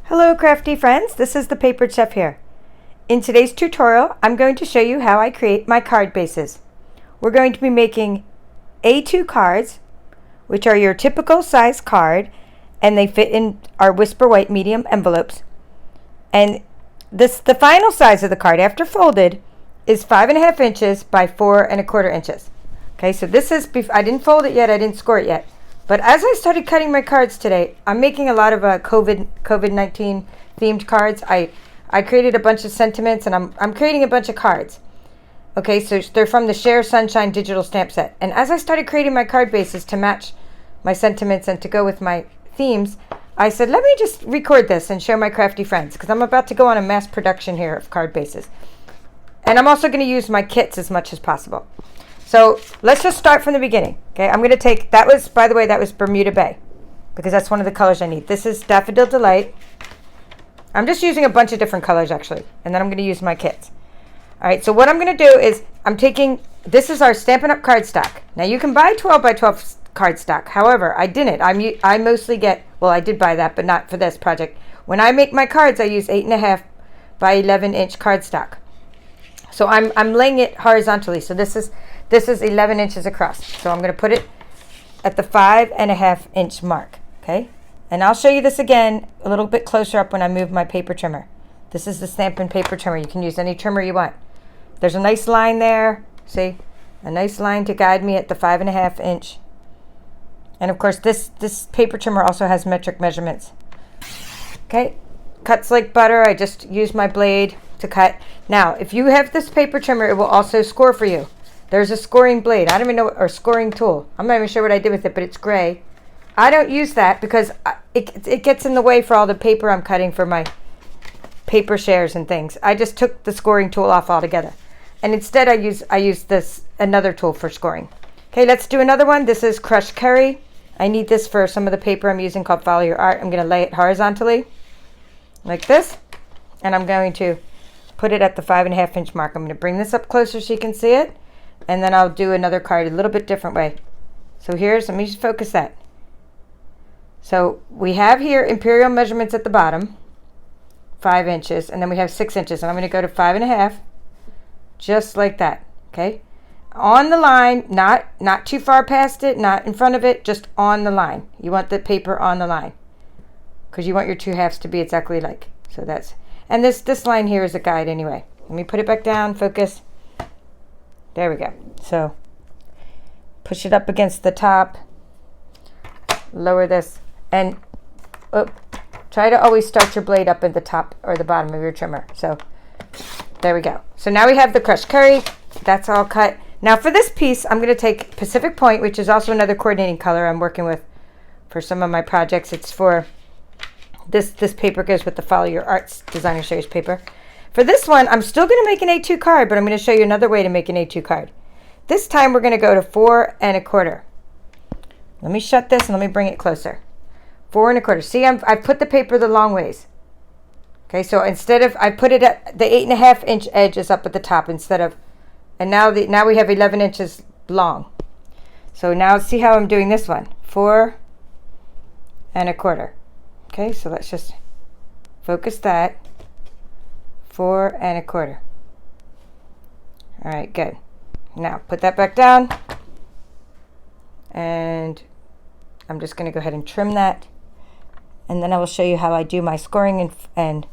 Hello crafty friends, this is the Papered Chef here. In today's tutorial, I'm going to show you how I create my card bases. We're going to be making A2 cards, which are your typical size card, and they fit in our Whisper White medium envelopes. And the final size of the card after folded is 5.5 inches by 4.25 inches. Okay, so this is, I didn't fold it yet, I didn't score it yet. But as I started cutting my cards today, I'm making a lot of COVID-19 themed cards. I created a bunch of sentiments, and I'm creating a bunch of cards. Okay, so they're from the Share Sunshine digital stamp set. And as I started creating my card bases to match my sentiments and to go with my themes, I said, let me just record this and show my crafty friends, because I'm about to go on a mass production here of card bases. And I'm also going to use my kits as much as possible. So let's just start from the beginning. Okay, I'm going to take, that was, by the way, that was Bermuda Bay, because that's one of the colors I need. This is Daffodil Delight. I'm just using a bunch of different colors actually, and then I'm going to use my kits. All right, so what I'm going to do is I'm taking, this is our Stampin' Up cardstock. Now you can buy 12 by 12 cardstock. However, I didn't. I mostly get, well, I did buy that, but not for this project. When I make my cards, I use 8.5 by 11 inch cardstock. So I'm laying it horizontally. So this is 11 inches across. So I'm going to put it at the 5.5 inch mark. Okay. And I'll show you this again a little bit closer up when I move my paper trimmer. This is the Stampin' paper trimmer. You can use any trimmer you want. There's a nice line there. See? A nice line to guide me at the 5.5 inch. And of course this paper trimmer also has metric measurements. Okay. Cuts like butter. I just use my blade to cut. Now, if you have this paper trimmer, it will also score for you. There's a scoring blade. I don't even know, or scoring tool. I'm not even sure what I did with it, but it's gray. I don't use that because it gets in the way for all the paper I'm cutting for my paper shares and things. I just took the scoring tool off altogether. And instead I use this another tool for scoring. Okay, let's do another one. This is crushed curry. I need this for some of the paper I'm using called Follow Your Art. I'm going to lay it horizontally like this. And I'm going to put it at the 5.5 inch mark. I'm going to bring this up closer so you can see it. And then I'll do another card a little bit different way. So let me just focus that. So we have here imperial measurements at the bottom, 5 inches, and then we have 6 inches. And I'm going to go to 5.5, just like that. Okay. On the line, not too far past it, not in front of it, just on the line. You want the paper on the line because you want your two halves to be exactly alike. So that's, and this line here is a guide anyway. Let me put it back down, focus. There we go. So push it up against the top, lower this, and try to always start your blade up at the top or the bottom of your trimmer. So there we go. So now we have the crushed curry. That's all cut. Now for this piece, I'm going to take Pacific Point, which is also another coordinating color I'm working with for some of my projects. It's for this paper goes with the Follow Your Arts Designer Series paper. For this one, I'm still going to make an A2 card, but I'm going to show you another way to make an A2 card. This time we're going to go to 4.25. Let me shut this and let me bring it closer. 4.25. See, I've put the paper the long ways. Okay, so instead of, I put it at the 8.5 inch edge is up at the top instead of, and now we have 11 inches long. So now see how I'm doing this one. 4.25. Okay, so let's just focus that. 4.25. All right, good. Now put that back down, and I'm just going to go ahead and trim that, and then I will show you how I do my scoring and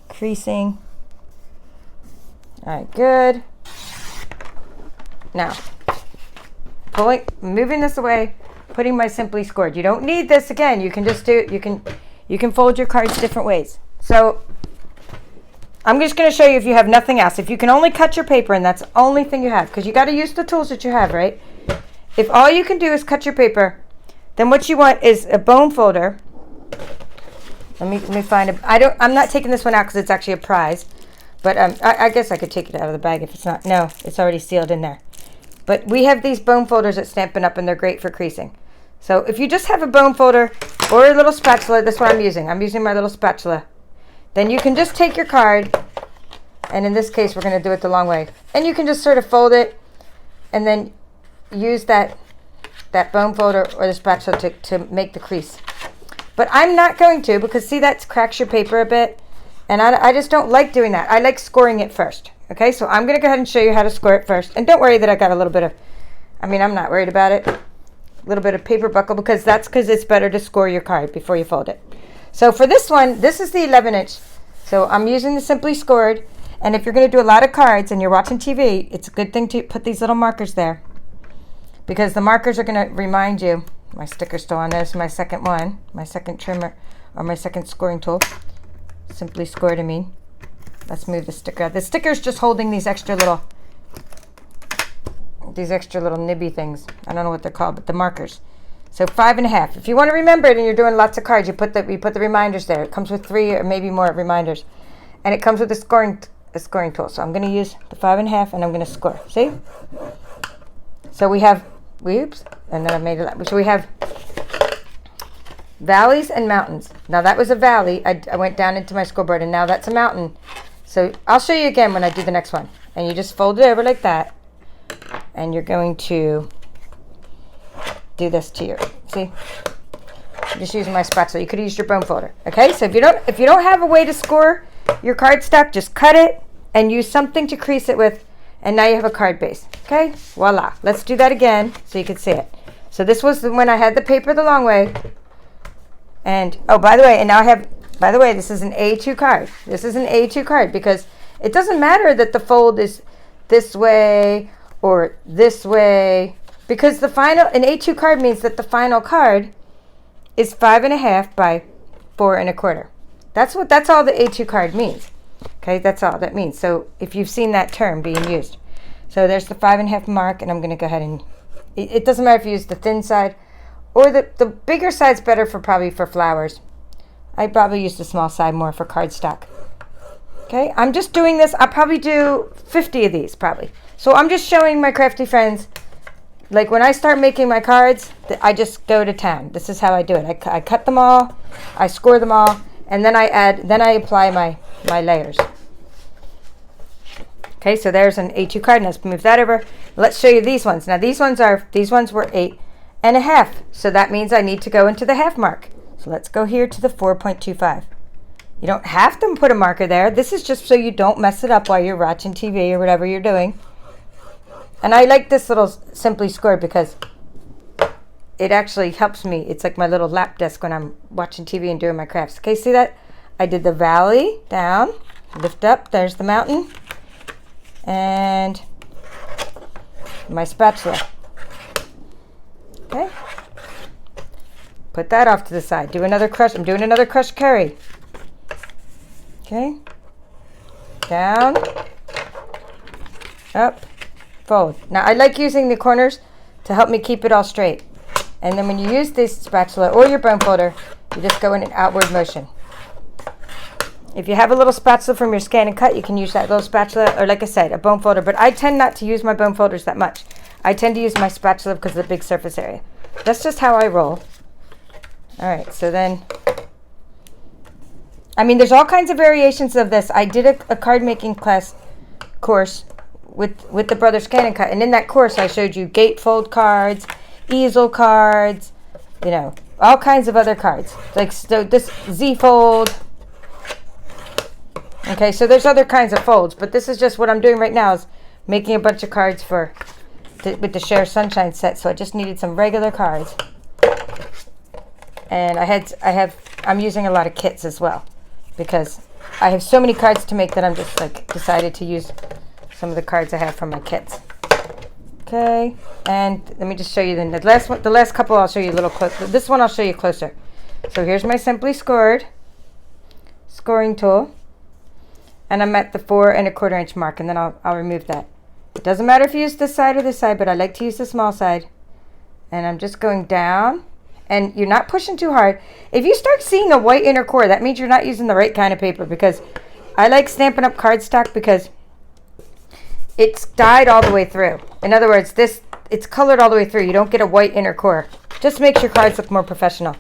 creasing. All right, good. Now moving this away, putting my Simply Scored. You don't need this again. You can just do it. You can fold your cards different ways. So I'm just going to show you if you have nothing else. If you can only cut your paper and that's the only thing you have, because you got to use the tools that you have, right? If all you can do is cut your paper, then what you want is a bone folder. Let me find a, I'm not taking this one out because it's actually a prize, but I guess I could take it out of the bag if it's not. No, it's already sealed in there. But we have these bone folders at Stampin' Up, and they're great for creasing. So if you just have a bone folder or a little spatula, that's what I'm using. I'm using my little spatula. Then you can just take your card, and in this case, we're going to do it the long way. And you can just sort of fold it, and then use that bone folder or the spatula to make the crease. But I'm not going to, because see, that cracks your paper a bit. And I just don't like doing that. I like scoring it first. Okay, so I'm going to go ahead and show you how to score it first. And don't worry that I got a little bit of, I'm not worried about it. A little bit of paper buckle, because it's better to score your card before you fold it. So for this one, this is the 11-inch. So I'm using the Simply Scored. And if you're going to do a lot of cards and you're watching TV, it's a good thing to put these little markers there, because the markers are going to remind you. My sticker's still on. There's my second one, my second trimmer, or my second scoring tool. Simply Scored, I mean. Let's move the sticker out. The sticker's just holding these extra little nibby things. I don't know what they're called, but the markers. So 5.5. If you want to remember it and you're doing lots of cards, you put the reminders there. It comes with 3 or maybe more reminders, and it comes with a scoring tool. So I'm going to use the 5.5, and I'm going to score. See? So we have and then I made it. So we have valleys and mountains. Now that was a valley. I went down into my scoreboard, and now that's a mountain. So I'll show you again when I do the next one. And you just fold it over like that, and you're going to do this to your, see? I'm just using my spatula. You could use your bone folder. Okay, so if you don't have a way to score your cardstock, just cut it and use something to crease it with, and now you have a card base. Okay, voila. Let's do that again so you can see it. So this was when I had the paper the long way. And oh, by the way, this is an A2 card. This is an A2 card, because it doesn't matter that the fold is this way or this way, because an A2 card means that the final card is 5.5 by 4.25. That's all the A2 card means. Okay, that's all that means. So if you've seen that term being used. So there's the 5.5 mark, and I'm going to go ahead and, it doesn't matter if you use the thin side or the bigger side's better probably for flowers. I probably use the small side more for cardstock. Okay, I'm just doing this. I'll probably do 50 of these probably. So I'm just showing my crafty friends, like when I start making my cards, I just go to town. This is how I do it. I cut them all, I score them all, and then I apply my layers. Okay, so there's an A2 card. Now let's move that over. Let's show you these ones. Now these ones were 8.5. So that means I need to go into the half mark. So let's go here to the 4.25. You don't have to put a marker there. This is just so you don't mess it up while you're watching TV or whatever you're doing. And I like this little Simply Scored because it actually helps me. It's like my little lap desk when I'm watching TV and doing my crafts. Okay, see that? I did the valley down, lift up, there's the mountain, and my spatula. Okay. Put that off to the side. Do another crush. I'm doing another crush curry. Okay. Down, up, fold. Now I like using the corners to help me keep it all straight. And then when you use this spatula or your bone folder, you just go in an outward motion. If you have a little spatula from your Scan and Cut, you can use that little spatula, or like I said, a bone folder. But I tend not to use my bone folders that much. I tend to use my spatula because of the big surface area. That's just how I roll. All right, so then, there's all kinds of variations of this. I did a card making course with the Brother Scan and Cut, and in that course I showed you gatefold cards, easel cards, all kinds of other cards, like this Z-fold. Okay, so there's other kinds of folds, but this is just what I'm doing right now, is making a bunch of cards with the Share Sunshine set. So I just needed some regular cards, and I'm using a lot of kits as well, because I have so many cards to make that I'm just decided to use some of the cards I have from my kits. Okay, and let me just show you the last couple. I'll show you a little close. This one I'll show you closer. So here's my Simply Scored scoring tool, and I'm at the 4.25 inch mark, and then I'll remove that. It doesn't matter if you use this side or this side, but I like to use the small side. And I'm just going down, and you're not pushing too hard. If you start seeing a white inner core, that means you're not using the right kind of paper, because I like Stampin' Up! Cardstock because it's dyed all the way through. In other words, it's colored all the way through. You don't get a white inner core. Just makes your cards look more professional.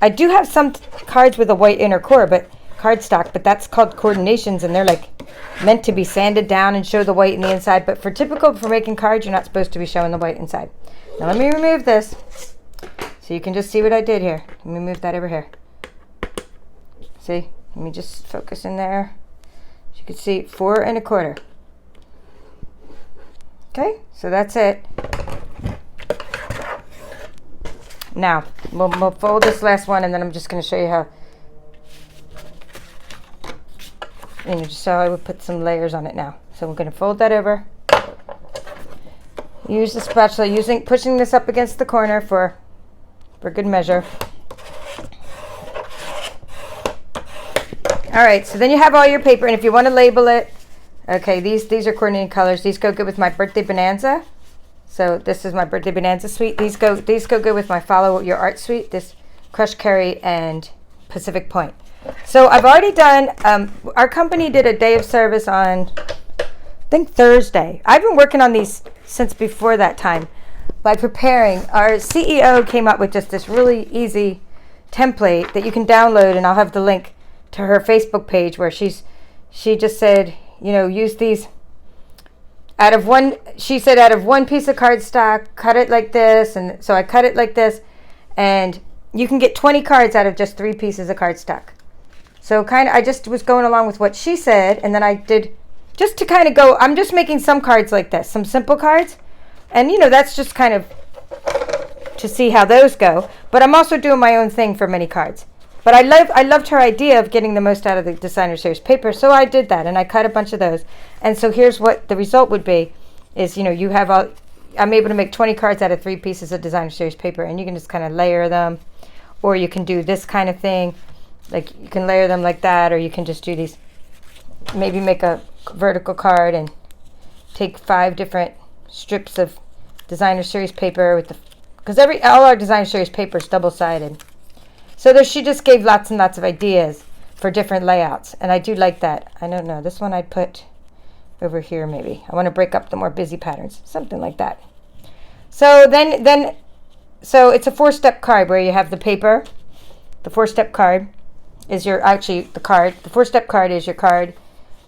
I do have some cards with a white inner core, but cardstock, but that's called coordinations, and they're meant to be sanded down and show the white in the inside. But for making cards, you're not supposed to be showing the white inside. Now let me remove this. So you can just see what I did here. Let me move that over here. See? Let me just focus in there. As you can see, 4 1/4. Okay, so that's it. Now, we'll fold this last one, and then I'm just going to show you how, just so I would put some layers on it now. So we're going to fold that over. Use the spatula, pushing this up against the corner for good measure. All right, so then you have all your paper, and if you want to label it, okay, these are coordinating colors. These go good with my birthday bonanza. So this is my birthday bonanza suite. These go good with my follow your art suite. This crushed curry and Pacific Point. So I've already done. Our company did a day of service on, I think, Thursday. I've been working on these since before that time by preparing. Our CEO came up with just this really easy template that you can download, and I'll have the link to her Facebook page where she just said, use these out of one piece of cardstock, cut it like this. And so I cut it like this, and you can get 20 cards out of just 3 pieces of cardstock. So I just was going along with what she said, and then I did, just to kind of go, I'm just making some cards like this, some simple cards. And that's just kind of to see how those go. But I'm also doing my own thing for many cards. But I loved her idea of getting the most out of the designer series paper, so I did that, and I cut a bunch of those. And so here's what the result would be: is you have I'm able to make 20 cards out of 3 pieces of designer series paper, and you can just kind of layer them, or you can do this kind of thing, like you can layer them like that, or you can just do these. Maybe make a vertical card and take 5 different strips of designer series paper because all our designer series paper is double-sided. So she just gave lots and lots of ideas for different layouts, and I do like that. I don't know, this one I'd put over here maybe. I want to break up the more busy patterns, something like that. So so it's a 4-step card where you have the paper. The 4-step card is the 4-step card is your card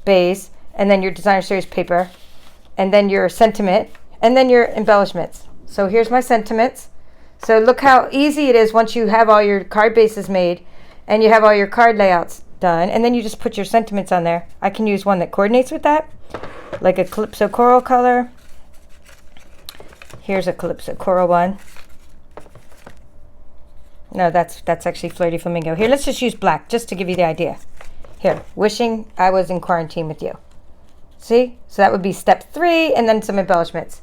base, and then your designer series paper, and then your sentiment, and then your embellishments. So here's my sentiments. So look how easy it is once you have all your card bases made and you have all your card layouts done, and then you just put your sentiments on there. I can use one that coordinates with that, like a Calypso Coral color. Here's a Calypso Coral one. No, that's actually Flirty Flamingo. Here, let's just use black just to give you the idea. Here, wishing I was in quarantine with you. See? So that would be step 3, and then some embellishments.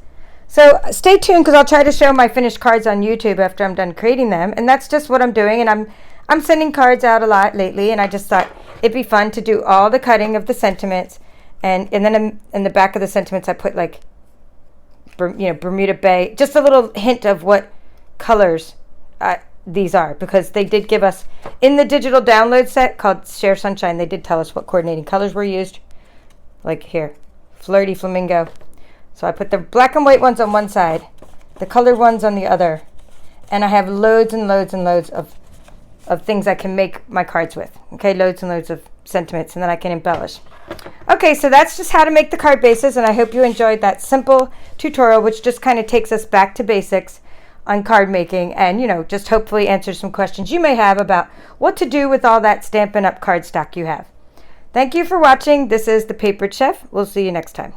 So stay tuned, because I'll try to show my finished cards on YouTube after I'm done creating them, and that's just what I'm doing. And I'm sending cards out a lot lately, and I just thought it'd be fun to do all the cutting of the sentiments, and then in the back of the sentiments I put like Bermuda Bay, just a little hint of what colors these are, because they did give us in the digital download set called Share Sunshine. They did tell us what coordinating colors were used, like here, Flirty Flamingo. So I put the black and white ones on one side, the colored ones on the other, and I have loads and loads and loads of things I can make my cards with. Okay, loads and loads of sentiments, and then I can embellish. Okay, so that's just how to make the card bases, and I hope you enjoyed that simple tutorial, which just kind of takes us back to basics on card making, and just hopefully answers some questions you may have about what to do with all that Stampin' Up! Cardstock you have. Thank you for watching. This is The Papered Chef. We'll see you next time.